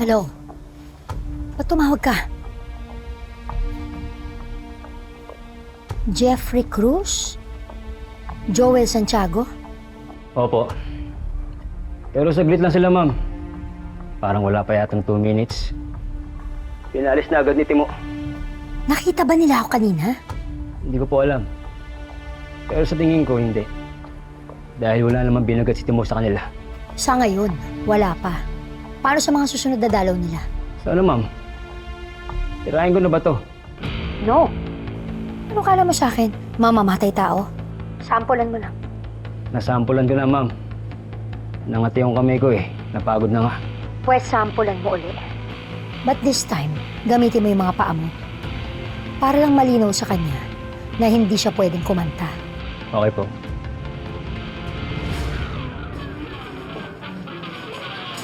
Hello? Ba't tumawag ka? Jeffrey Cruz? Joel Santiago? Opo. Pero saglit lang sila, ma'am. Parang wala pa yatang 2 minutes. Pinalis na agad ni Timo. Nakita ba nila ako kanina? Hindi ko po alam. Pero sa tingin ko, hindi. Dahil wala namang binagat si Timo sa kanila. Sa ngayon, wala pa. Paano sa mga susunod na dalaw nila? Sana, ma'am. Tirahin ko na ba to? No. Ano kala mo sa akin? Mamamatay tao? Sampulan mo lang. Nasampulan ko na, ma'am. Nangati yung kamay ko eh. Napagod na nga. Pwes sampulan mo ulit. But this time, gamitin mo yung mga paa mo. Para lang malinaw sa kanya na hindi siya pwedeng kumanta. Okay po.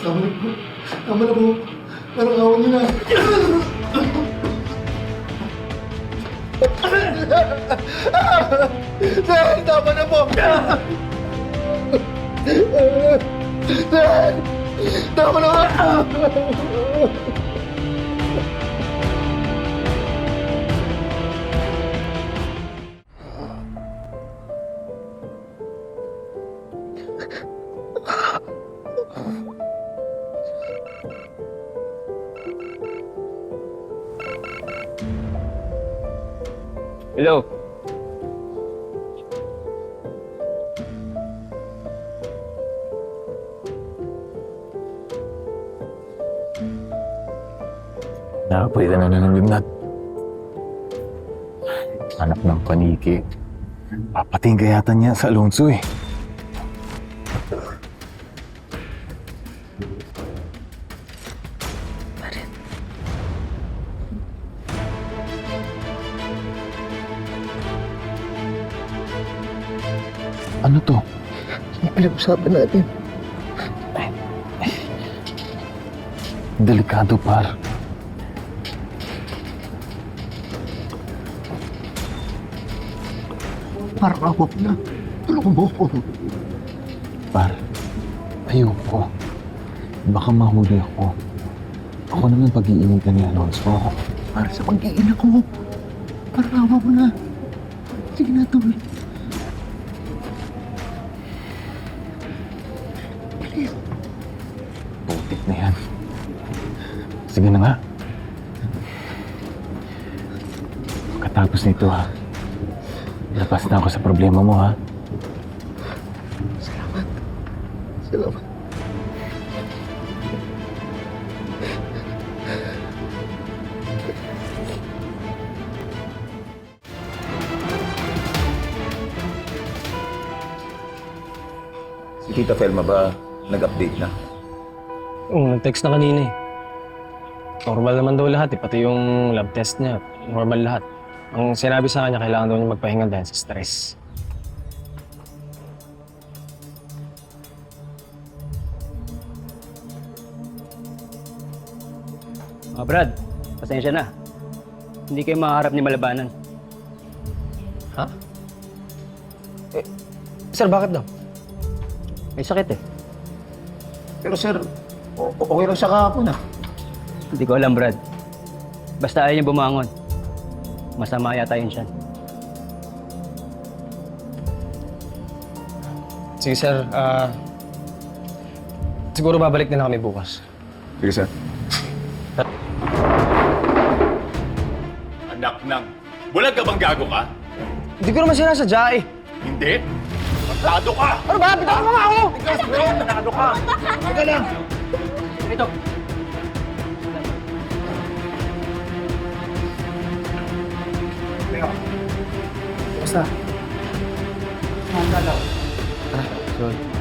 Tama na po. Parang awan niyo na. Dad, tama na po. Dad! Tama na po. Hello? Nakapoy ka na ng limnat. Anak ng paniki. Papating ka yata niya sa Alonso eh. Ano to? Ang pinag-usapan natin. Delikado, par. Parang awa ko na. Tulungan mo ko. Par, ayoko. Baka mahuli ako. Ako naman pag-iinitan ni Alonso. Para sa pag-iina ko. Parang awa ko na. Sige na, tuloy. Putik na yan. Sige na nga. Pagkatapos nito ha, lapas na ako sa problema mo ha. Salamat. Salamat. Si Tita Felma ba nag-update na? Nag-text na kanina eh. Normal naman daw lahat eh. Pati yung lab test niya, normal lahat. Ang sinabi sa kanya, kailangan daw niya magpahinga dahil sa stress. Brad, pasensya na. Hindi kayo makaharap ni Malabanan. Ha? Sir, bakit daw? May sakit eh. Pero sir, okay lang siya kahapon ah. Hindi ko alam, Brad. Basta ayaw niya bumangon. Masama yata yun siya. Sige, sir. Siguro babalik na lang kami bukas. Sige sir. Anak ng... Bulag ka bang gago ka? Hindi ko naman sinasadya eh. Hindi? Matado ka! Ano ba? Bitawan mo nga ako! Matado ka! Teka lang. Ito. Basta. Sorry.